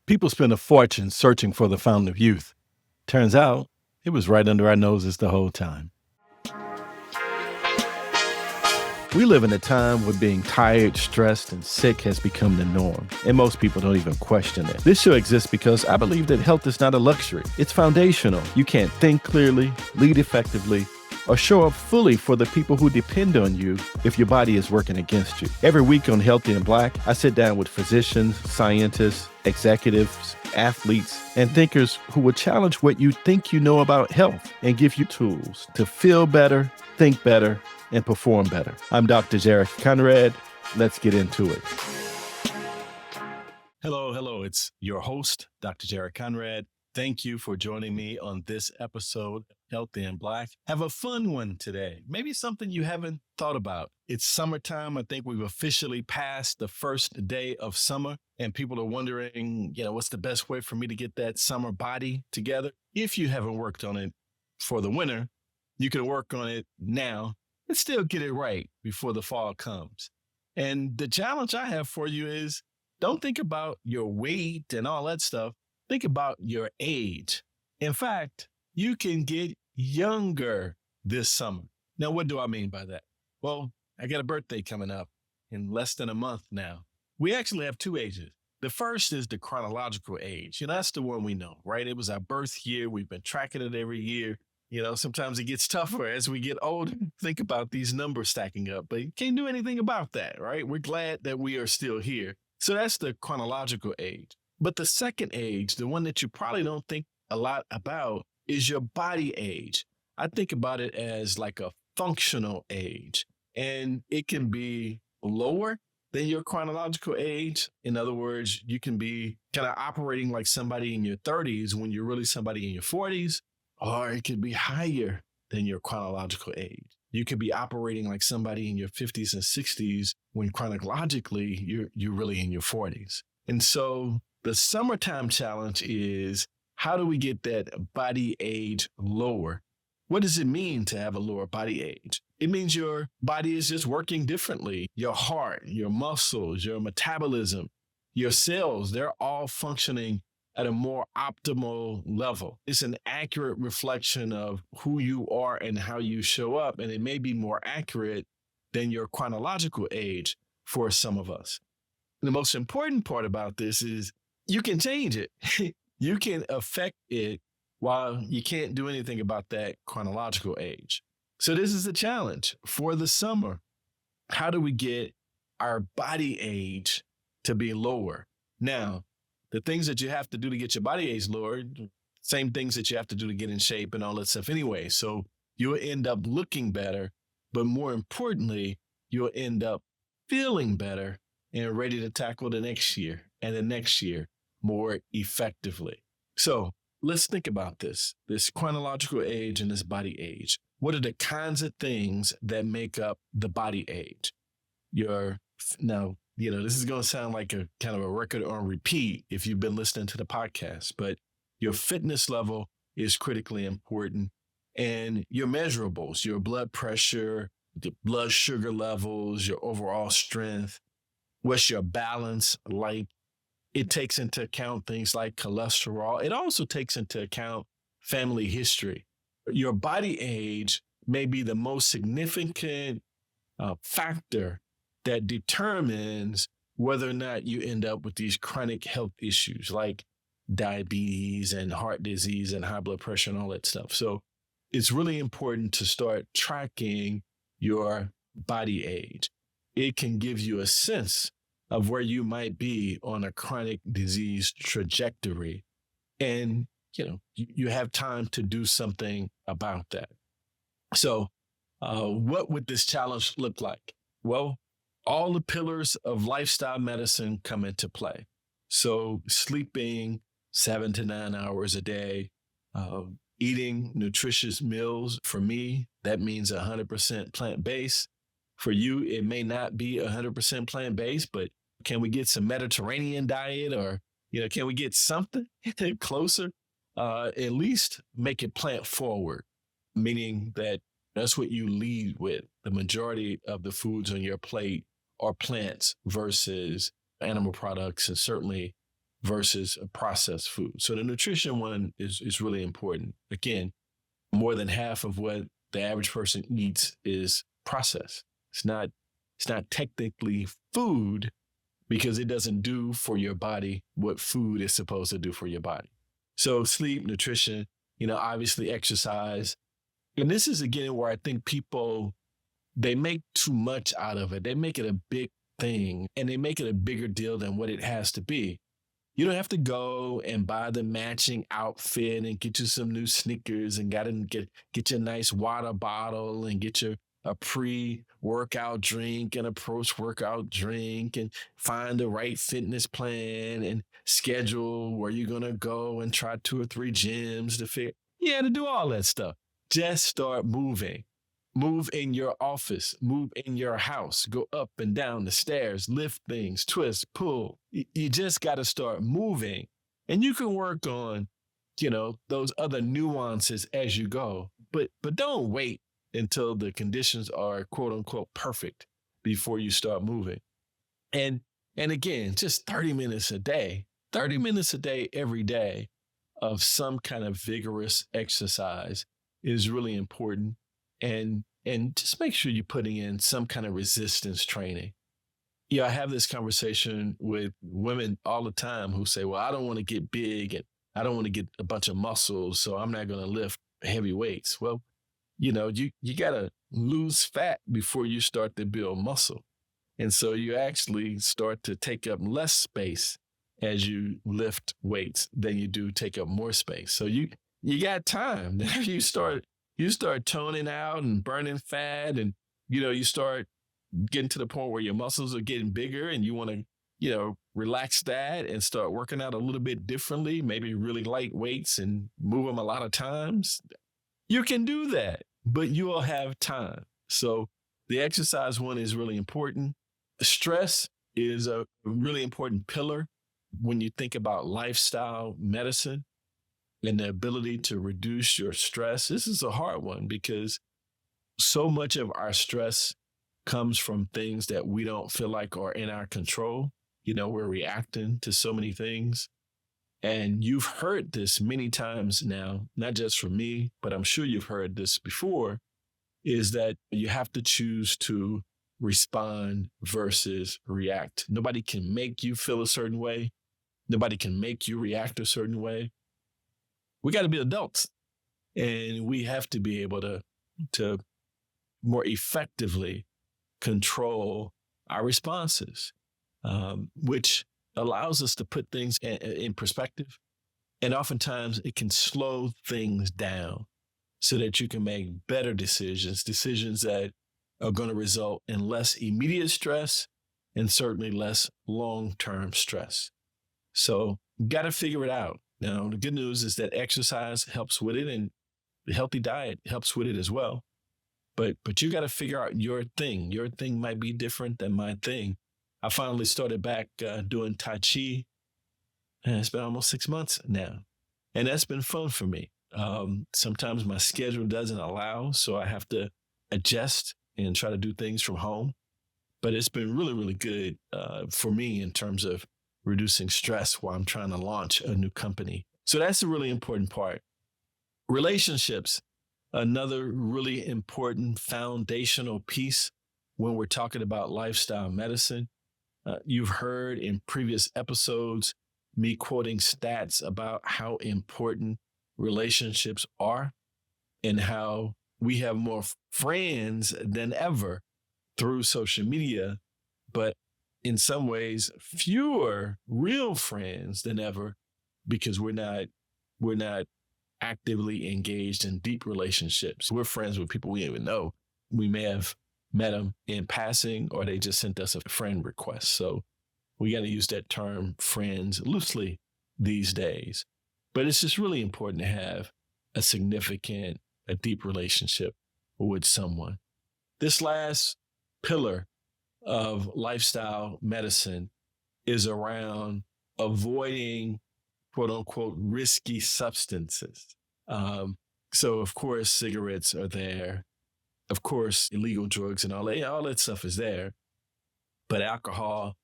People spend a fortune searching for the fountain of youth. Turns out it was right under our noses the whole time. We live in a time where being tired, stressed, and sick has become the norm, and most people don't even question it. This show exists because I believe that health is not a luxury. It's foundational. You can't think clearly, lead effectively, or show up fully for the people who depend on you if your body is working against you. Every week on Healthy and Black, I sit down with physicians, scientists, executives, athletes, and thinkers who will challenge what you think you know about health and give you tools to feel better, think better, and perform better. I'm Dr. Jarek Conrad. Let's get into it. Hello. It's your host, Dr. Jarek Conrad. Thank you for joining me on this episode of Healthy and Black. Have a fun one today. Maybe something you haven't thought about. It's summertime. I think we've officially passed the first day of summer, and people are wondering, what's the best way for me to get that summer body together? If you haven't worked on it for the winter, you can work on it now and still get it right before the fall comes. And the challenge I have for you is don't think about your weight and all that stuff. Think about your age. In fact, you can get younger this summer. Now, what do I mean by that? Well, I got a birthday coming up in less than a month now. We actually have two ages. The first is the chronological age. That's the one we know, right? It was our birth year. We've been tracking it every year. Sometimes it gets tougher as we get older. Think about these numbers stacking up, but you can't do anything about that, right? We're glad that we are still here. So that's the chronological age. But the second age, the one that you probably don't think a lot about, is your body age. I think about it as like a functional age, and it can be lower than your chronological age. In other words, you can be kind of operating like somebody in your 30s when you're really somebody in your 40s, or it could be higher than your chronological age. You could be operating like somebody in your 50s and 60s when chronologically you're really in your 40s. And so the summertime challenge is, how do we get that body age lower? What does it mean to have a lower body age? It means your body is just working differently. Your heart, your muscles, your metabolism, your cells, they're all functioning at a more optimal level. It's an accurate reflection of who you are and how you show up, and it may be more accurate than your chronological age for some of us. The most important part about this is you can change it. You can affect it while you can't do anything about that chronological age. So this is a challenge for the summer. How do we get our body age to be lower? Now, the things that you have to do to get your body age lower, same things that you have to do to get in shape and all that stuff anyway. So you'll end up looking better, but more importantly, you'll end up feeling better and ready to tackle the next year and the next year more effectively. So let's think about this chronological age and this body age. What are the kinds of things that make up the body age? This is going to sound like a kind of a record on repeat if you've been listening to the podcast, but your fitness level is critically important, and your measurables, your blood pressure, the blood sugar levels, your overall strength, what's your balance like? It takes into account things like cholesterol. It also takes into account family history. Your body age may be the most significant factor that determines whether or not you end up with these chronic health issues like diabetes and heart disease and high blood pressure and all that stuff. So it's really important to start tracking your body age. It can give you a sense of where you might be on a chronic disease trajectory. And, you have time to do something about that. So what would this challenge look like? Well, all the pillars of lifestyle medicine come into play. So sleeping 7 to 9 hours a day, eating nutritious meals. For me, that means 100% plant-based. For you, it may not be 100% plant-based, but can we get some Mediterranean diet, or, can we get something closer? At least make it plant forward, meaning that that's what you lead with. The majority of the foods on your plate are plants versus animal products, and certainly versus a processed food. So the nutrition one is really important. Again, more than half of what the average person eats is processed. It's not technically food because it doesn't do for your body what food is supposed to do for your body. So sleep, nutrition, obviously exercise. And this is again where I think people, they make too much out of it. They make it a big thing and they make it a bigger deal than what it has to be. You don't have to go and buy the matching outfit and get you some new sneakers and get your nice water bottle and get your a pre-workout drink and a post-workout drink and find the right fitness plan and schedule where you're gonna go and try 2 or 3 gyms to fit. Yeah, to do all that stuff. Just start moving. Move in your office, move in your house, go up and down the stairs, lift things, twist, pull. You just got to start moving. And you can work on, those other nuances as you go. But don't wait until the conditions are quote unquote perfect before you start moving. And again, just 30 minutes a day, 30 minutes a day every day of some kind of vigorous exercise is really important. And just make sure you're putting in some kind of resistance training. I have this conversation with women all the time who say, well, I don't want to get big and I don't want to get a bunch of muscles, so I'm not going to lift heavy weights. Well, you got to lose fat before you start to build muscle. And so you actually start to take up less space as you lift weights than you do take up more space. So you got time. You start toning out and burning fat and, you start getting to the point where your muscles are getting bigger and you want to, relax that and start working out a little bit differently, maybe really light weights and move them a lot of times. You can do that, but you will have time. So the exercise one is really important. Stress is a really important pillar when you think about lifestyle medicine. And the ability to reduce your stress. This is a hard one because so much of our stress comes from things that we don't feel like are in our control. We're reacting to so many things. And you've heard this many times now, not just from me, but I'm sure you've heard this before, is that you have to choose to respond versus react. Nobody can make you feel a certain way. Nobody can make you react a certain way. We got to be adults and we have to be able to more effectively control our responses, which allows us to put things in perspective. And oftentimes it can slow things down so that you can make better decisions that are going to result in less immediate stress and certainly less long-term stress. So you got to figure it out. Now, the good news is that exercise helps with it and the healthy diet helps with it as well. But you got to figure out your thing. Your thing might be different than my thing. I finally started back doing Tai Chi. And it's been almost 6 months now. And that's been fun for me. Sometimes my schedule doesn't allow, so I have to adjust and try to do things from home. But it's been really, really good for me in terms of reducing stress while I'm trying to launch a new company. So that's a really important part. Relationships, another really important foundational piece when we're talking about lifestyle medicine. You've heard in previous episodes me quoting stats about how important relationships are and how we have more friends than ever through social media, but in some ways, fewer real friends than ever because we're not actively engaged in deep relationships. We're friends with people we don't even know. We may have met them in passing or they just sent us a friend request. So we got to use that term friends loosely these days. But it's just really important to have a deep relationship with someone. This last pillar of lifestyle medicine is around avoiding quote unquote risky substances. So of course, cigarettes are there. Of course, illegal drugs and all that stuff is there. But alcohol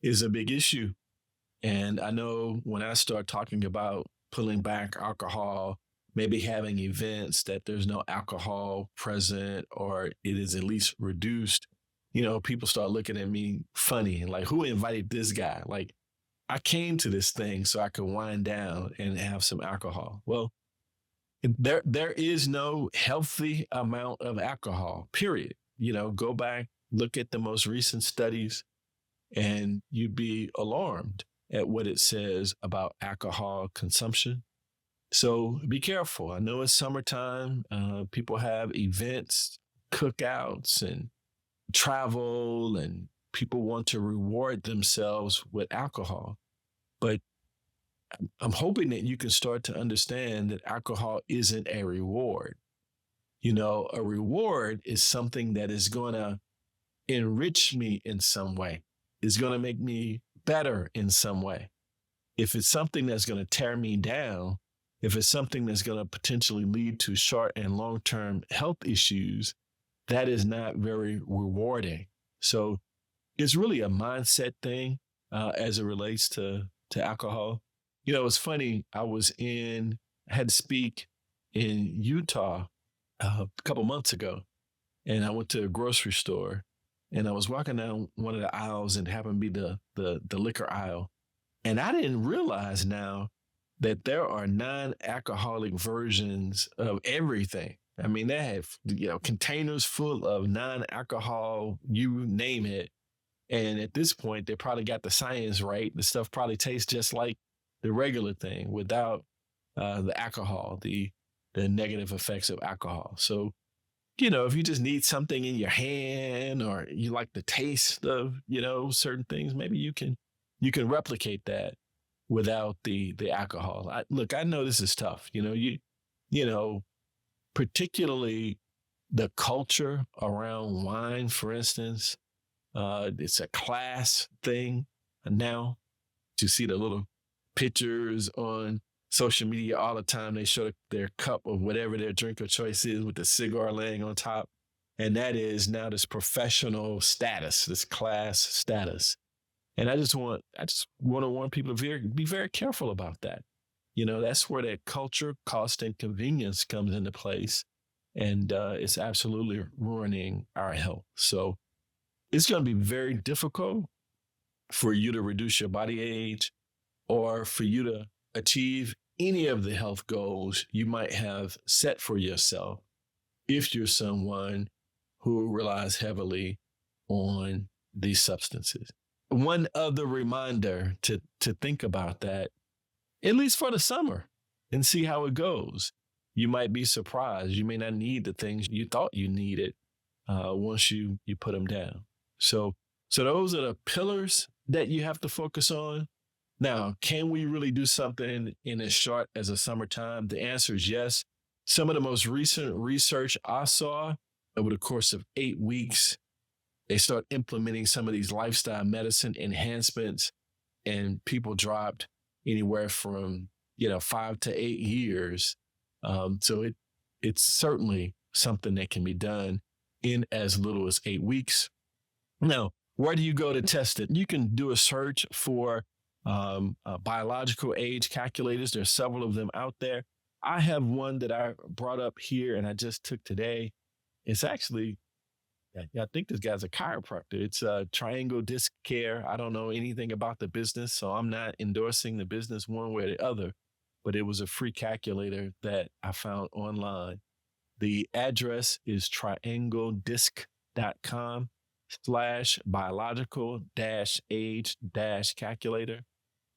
is a big issue. And I know when I start talking about pulling back alcohol, maybe having events that there's no alcohol present or it is at least reduced, people start looking at me funny and like, who invited this guy? Like, I came to this thing so I could wind down and have some alcohol. Well, there is no healthy amount of alcohol, period. Go back, look at the most recent studies, and you'd be alarmed at what it says about alcohol consumption. So be careful. I know it's summertime. People have events, cookouts, and travel, and people want to reward themselves with alcohol. But I'm hoping that you can start to understand that alcohol isn't a reward. A reward is something that is going to enrich me in some way, is going to make me better in some way. If it's something that's going to tear me down, if it's something that's going to potentially lead to short and long-term health issues, that is not very rewarding. So it's really a mindset thing as it relates to alcohol. It's funny. I had to speak in Utah a couple months ago, and I went to a grocery store, and I was walking down one of the aisles, and it happened to be the liquor aisle, and I didn't realize now that there are non-alcoholic versions of everything. I mean, they have containers full of non-alcohol, you name it. And at this point, they probably got the science right. The stuff probably tastes just like the regular thing without the alcohol, the negative effects of alcohol. So, if you just need something in your hand or you like the taste of, certain things, maybe you can replicate that without the alcohol. I know this is tough. You know, particularly the culture around wine, for instance. It's a class thing now. You see the little pictures on social media all the time. They show their cup of whatever their drink of choice is with the cigar laying on top. And that is now this professional status, this class status. And I just want to warn people to be very careful about that. That's where that culture, cost, and convenience comes into place. And it's absolutely ruining our health. So it's going to be very difficult for you to reduce your body age or for you to achieve any of the health goals you might have set for yourself if you're someone who relies heavily on these substances. One other reminder to think about that, at least for the summer, and see how it goes. You might be surprised. You may not need the things you thought you needed once you put them down. So those are the pillars that you have to focus on. Now, can we really do something in as short as a summertime? The answer is yes. Some of the most recent research I saw over the course of 8 weeks, they start implementing some of these lifestyle medicine enhancements, and people dropped anywhere from 5 to 8 years. So it's certainly something that can be done in as little as 8 weeks. Now, where do you go to test it? You can do a search for biological age calculators. There's several of them out there. I have one that I brought up here and I just took today. It's actually, I think this guy's a chiropractor. It's Triangle Disc Care. I don't know anything about the business, so I'm not endorsing the business one way or the other, but it was a free calculator that I found online. The address is triangledisc.com/biological-age-calculator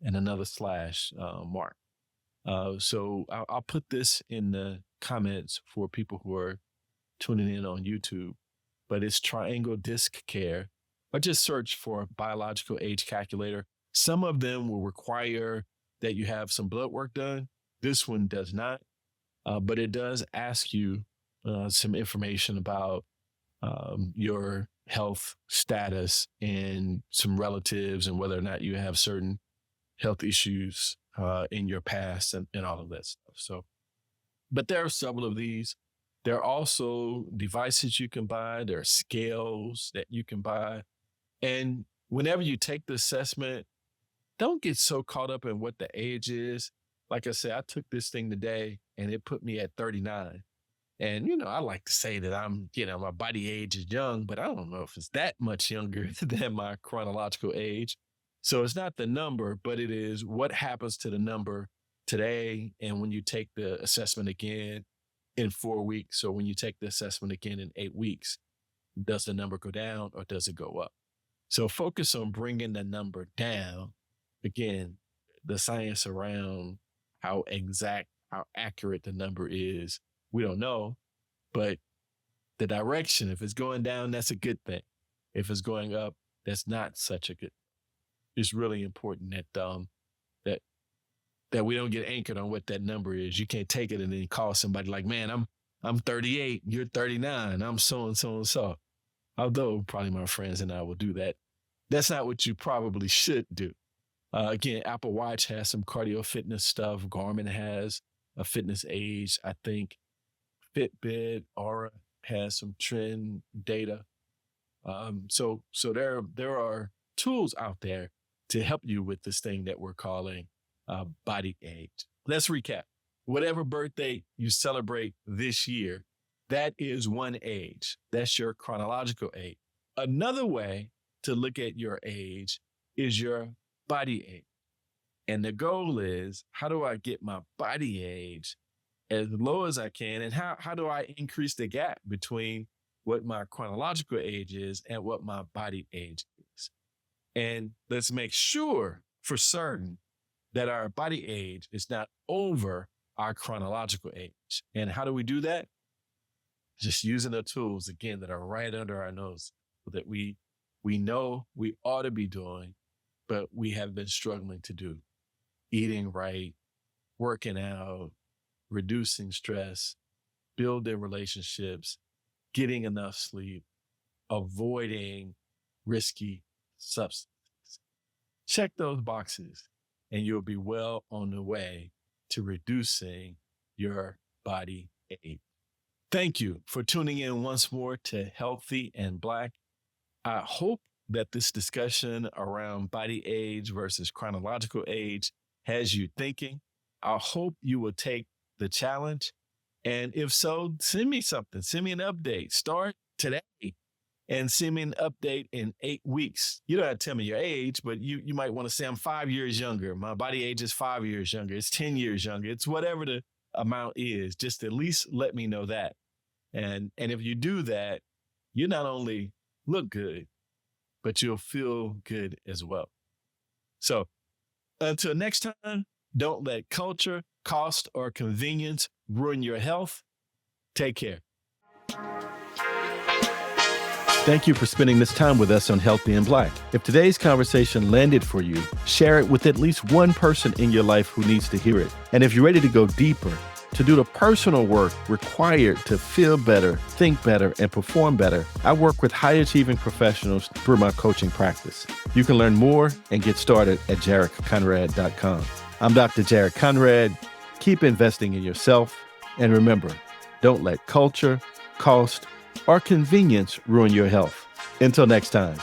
and another slash mark. So I'll put this in the comments for people who are tuning in on YouTube, but it's Triangle Disc Care, or just search for biological age calculator. Some of them will require that you have some blood work done. This one does not, but it does ask you some information about your health status and some relatives and whether or not you have certain health issues in your past and all of that stuff. So, but there are several of these. There are also devices you can buy. There are scales that you can buy. And whenever you take the assessment, don't get so caught up in what the age is. Like I said, I took this thing today and it put me at 39. And, I like to say that my body age is young, but I don't know if it's that much younger than my chronological age. So it's not the number, but it is what happens to the number today. And when you take the assessment again in 4 weeks, or when you take the assessment again in 8 weeks, does the number go down or does it go up? So focus on bringing the number down. Again, the science around how accurate the number is, we don't know, but the direction, if it's going down, that's a good thing. If it's going up, that's not such a good. It's really important that we don't get anchored on what that number is. You can't take it and then call somebody like, man, I'm 38, you're 39, I'm so and so and so. Although probably my friends and I will do that. That's not what you probably should do. Again, Apple Watch has some cardio fitness stuff. Garmin has a fitness age. I think Fitbit, Aura has some trend data. So there are tools out there to help you with this thing that we're calling body age. Let's recap. Whatever birthday you celebrate this year, that is one age. That's your chronological age. Another way to look at your age is your body age. And the goal is, how do I get my body age as low as I can? And how do I increase the gap between what my chronological age is and what my body age is? And let's make sure for certain that our body age is not over our chronological age. And how do we do that? Just using the tools, again, that are right under our nose that we know we ought to be doing, but we have been struggling to do. Eating right, working out, reducing stress, building relationships, getting enough sleep, avoiding risky substances. Check those boxes and you'll be well on the way to reducing your body age. Thank you for tuning in once more to Healthy and Black. I hope that this discussion around body age versus chronological age has you thinking. I hope you will take the challenge. And if so, send me something. Send me an update. Start today and send me an update in 8 weeks. You don't have to tell me your age, but you might want to say I'm 5 years younger. My body age is 5 years younger. It's 10 years younger. It's whatever the amount is. Just at least let me know that. And if you do that, you not only look good, but you'll feel good as well. So until next time, don't let culture, cost, or convenience ruin your health. Take care. Thank you for spending this time with us on Healthy and Black. If today's conversation landed for you, share it with at least one person in your life who needs to hear it. And if you're ready to go deeper, to do the personal work required to feel better, think better, and perform better, I work with high-achieving professionals through my coaching practice. You can learn more and get started at jaredconrad.com. I'm Dr. Jared Conrad. Keep investing in yourself. And remember, don't let culture, cost, or convenience ruin your health. Until next time.